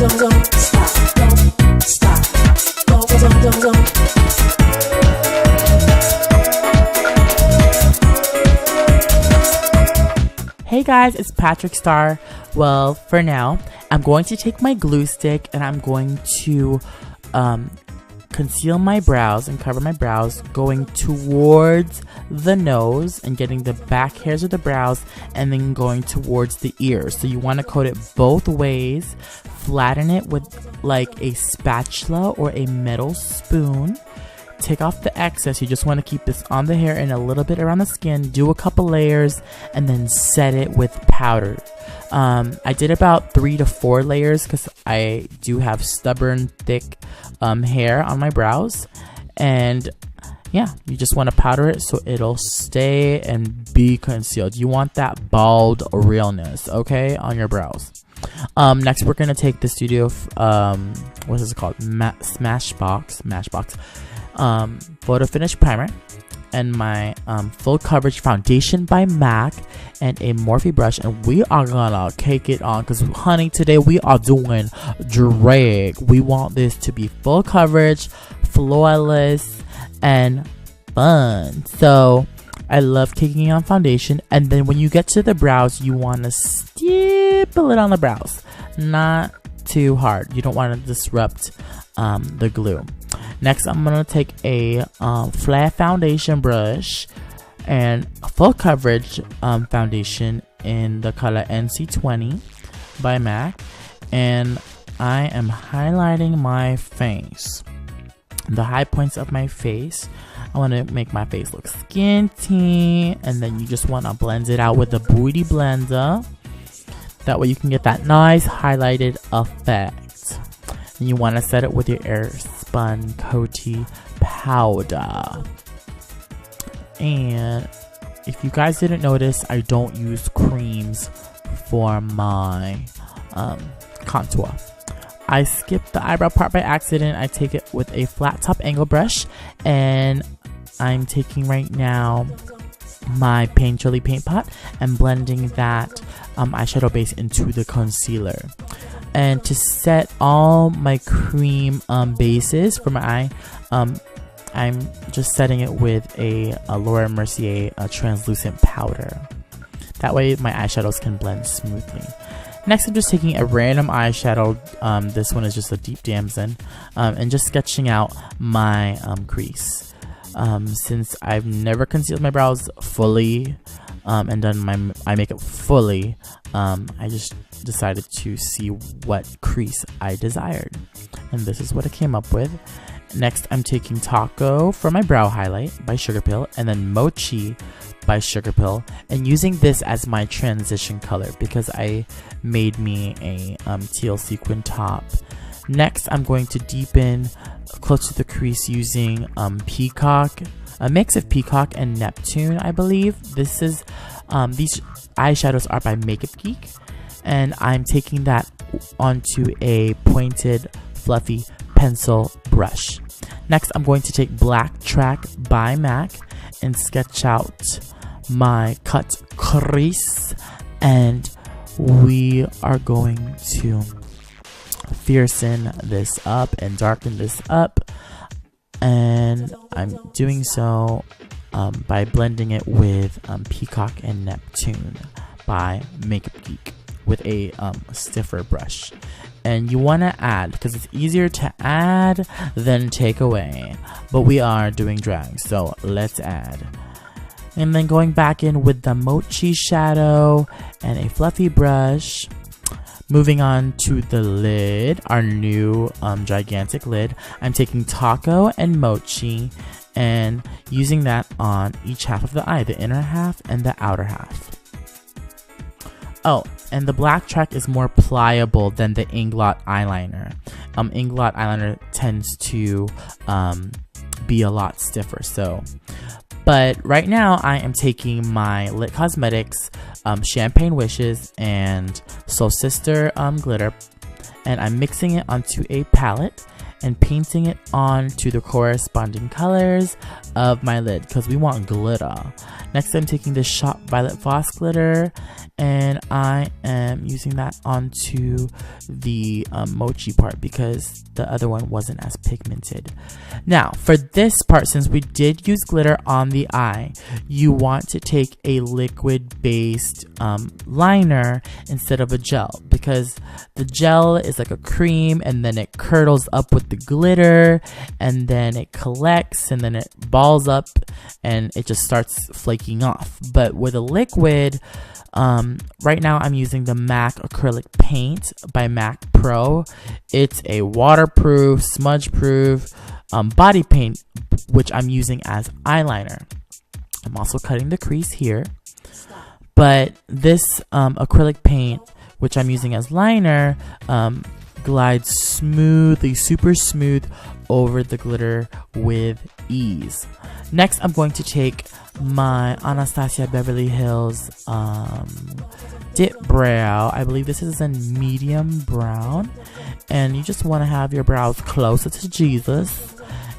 Hey guys, it's PatricStarrr. Well, for now, I'm going to take my glue stick and I'm going to conceal my brows and cover my brows, going towards the nose and getting the back hairs of the brows, and then going towards the ears. So you want to coat it both ways, flatten it with like a spatula or a metal spoon. Take off the excess. You just want to keep this on the hair and a little bit around the skin. Do a couple layers and then set it with powder. I did about 3 to 4 layers because I do have stubborn, thick hair on my brows. And yeah, you just want to powder it so it'll stay and be concealed. You want that bald realness, okay, on your brows. Next, we're going to take the Studio, what is it called? Smashbox Photo Finish Primer and my full coverage foundation by MAC and a Morphe brush, and we are gonna cake it on because honey, today we are doing drag. We want this to be full coverage, flawless, and fun. So I love caking on foundation, and then when you get to the brows, you want to stipple it on the brows, not too hard. You don't want to disrupt the glue. Next, I'm going to take a flat foundation brush and full coverage foundation in the color NC20 by MAC, and I am highlighting my face, the high points of my face. I want to make my face look skinty, and then you just want to blend it out with the Beauty Blender. That way you can get that nice highlighted effect. And you want to set it with your Airspun Coty powder. And if you guys didn't notice, I don't use creams for my contour. I skipped the eyebrow part by accident. I take it with a flat top angle brush, and I'm taking right now my Painterly paint pot and blending that eyeshadow base into the concealer. And to set all my cream bases for my eye, I'm just setting it with a Laura Mercier translucent powder. That way my eyeshadows can blend smoothly. Next, I'm just taking a random eyeshadow. This one is just a deep damson, and just sketching out my crease. Since I've never concealed my brows fully and done my eye makeup fully, I just decided to see what crease I desired, and this is what I came up with. Next, I'm taking Taco for my brow highlight by Sugarpill, and then Mochi by Sugarpill, and using this as my transition color because I made me a teal sequin top. Next, I'm going to deepen close to the crease using Peacock, a mix of Peacock and Neptune, I believe. This is these eyeshadows are by Makeup Geek, and I'm taking that onto a pointed, fluffy pencil brush. Next, I'm going to take Black Track by MAC and sketch out my cut crease, and we are going to fiercen this up and darken this up, and I'm doing so by blending it with Peacock and Neptune by Makeup Geek with a stiffer brush. And you want to add, because it's easier to add than take away, but we are doing drag, so let's add. And then going back in with the Mochi shadow and a fluffy brush. Moving on to the lid, our new gigantic lid. I'm taking Taco and Mochi and using that on each half of the eye, the inner half and the outer half. Oh, and the Black Track is more pliable than the Inglot eyeliner. Inglot eyeliner tends to be a lot stiffer, so. But right now, I am taking my Lit Cosmetics Champagne Wishes and Soul Sister glitter, and I'm mixing it onto a palette and painting it onto the corresponding colors of my lid because we want glitter. Next, I'm taking the Shop Violet Voss glitter and I am using that onto the mochi part because the other one wasn't as pigmented. Now for this part, since we did use glitter on the eye, you want to take a liquid based liner instead of a gel, because the gel is like a cream and then it curdles up with the glitter and then it collects and then it balls up and it just starts flaking off. But with a liquid, right now I'm using the MAC acrylic paint by MAC Pro. It's a waterproof, smudge proof body paint, which I'm using as eyeliner. I'm also cutting the crease here, but this acrylic paint, which I'm using as liner, glides smoothly, super smooth over the glitter with ease. Next, I'm going to take my Anastasia Beverly Hills dip brow. I believe this is in medium brown, and you just want to have your brows closer to Jesus.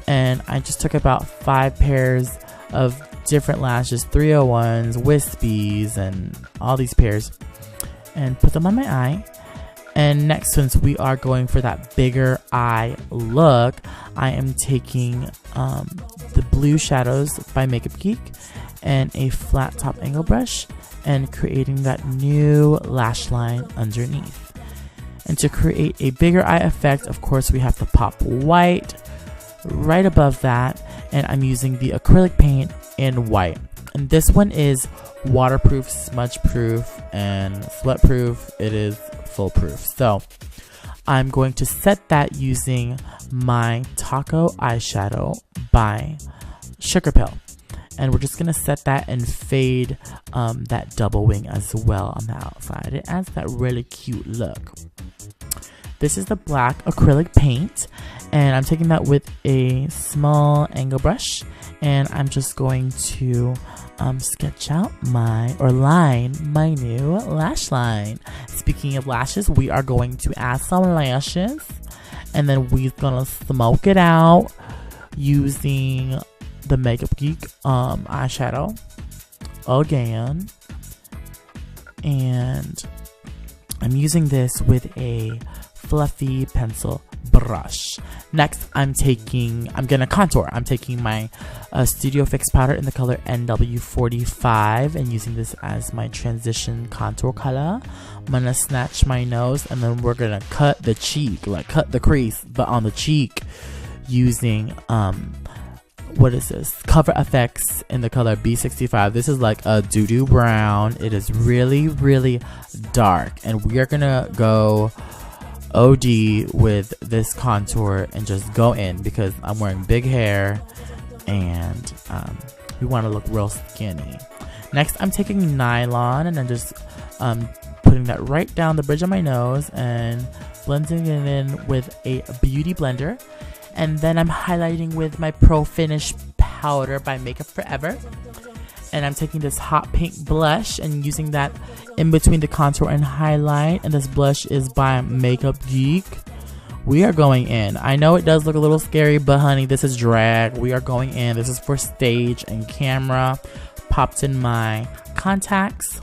And I just took about 5 pairs of different lashes, 301s, wispies, and all these pairs, and put them on my eye. And next, since we are going for that bigger eye look, I am taking the blue shadows by Makeup Geek and a flat top angle brush and creating that new lash line underneath. And to create a bigger eye effect, of course, we have to pop white right above that, and I'm using the acrylic paint in white. And this one is waterproof, smudge proof, and sweat proof. It is foolproof. So I'm going to set that using my Taco eyeshadow by Sugar Pill, and we're just gonna set that and fade that double wing as well on the outside. It adds that really cute look. This is the black acrylic paint, and I'm taking that with a small angle brush, and I'm just going to sketch out line my new lash line. Speaking of lashes, we are going to add some lashes, and then we're gonna smoke it out using the Makeup Geek eyeshadow again. And I'm using this with a fluffy pencil brush. Next, I'm gonna contour. I'm taking my Studio Fix powder in the color NW45 and using this as my transition contour color. I'm gonna snatch my nose, and then we're gonna cut the cheek, like cut the crease, but on the cheek using what is this? Cover FX in the color B65. This is like a doo-doo brown. It is really, really dark, and we are gonna go OD with this contour and just go in because I'm wearing big hair and we want to look real skinny. Next, I'm taking nylon and I'm just putting that right down the bridge of my nose and blending it in with a beauty blender. And then I'm highlighting with my Pro Finish powder by Makeup Forever. And I'm taking this hot pink blush and using that in between the contour and highlight. And this blush is by Makeup Geek. We are going in. I know it does look a little scary, but honey, this is drag. We are going in. This is for stage and camera. Popped in my contacts.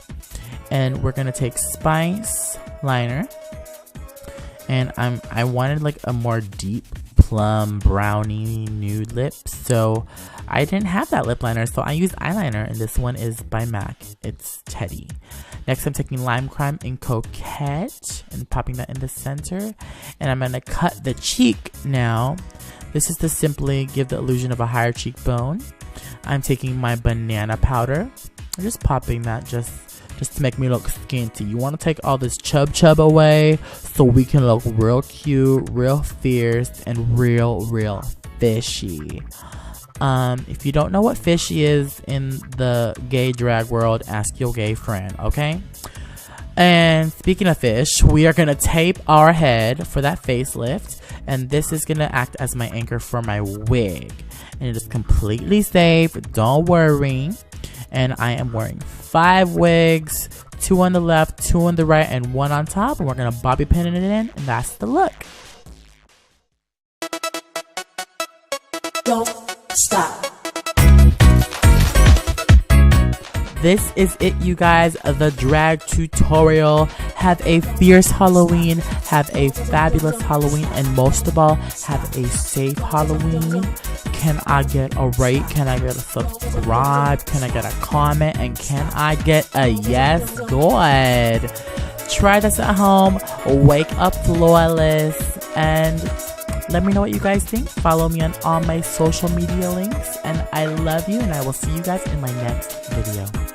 And we're going to take Spice liner. And I wanted like a more deep plum brownie nude lip, so I didn't have that lip liner, so I used eyeliner, and this one is by MAC. It's Teddy. Next, I'm taking Lime Crime in Coquette and popping that in the center, and I'm gonna cut the cheek now. This is to simply give the illusion of a higher cheekbone. I'm taking my banana powder. I'm just popping that just to make me look skinty. You want to take all this chub away so we can look real cute, real fierce, and real fishy. If you don't know what fishy is in the gay drag world, ask your gay friend, okay? And speaking of fish, we are gonna tape our head for that facelift, and this is gonna act as my anchor for my wig, and it is completely safe, don't worry. And I am wearing 5 wigs, 2 on the left, 2 on the right, and 1 on top. And we're going to bobby pin it in, and that's the look. Don't stop. this is it, you guys. The drag tutorial. Have a fierce Halloween. Have a fabulous Halloween. And most of all, have a safe Halloween. Can I get a rate? Can I get a subscribe? Can I get a comment? And can I get a yes? Good. Try this at home. Wake up flawless. And let me know what you guys think. Follow me on all my social media links. And I love you. And I will see you guys in my next video.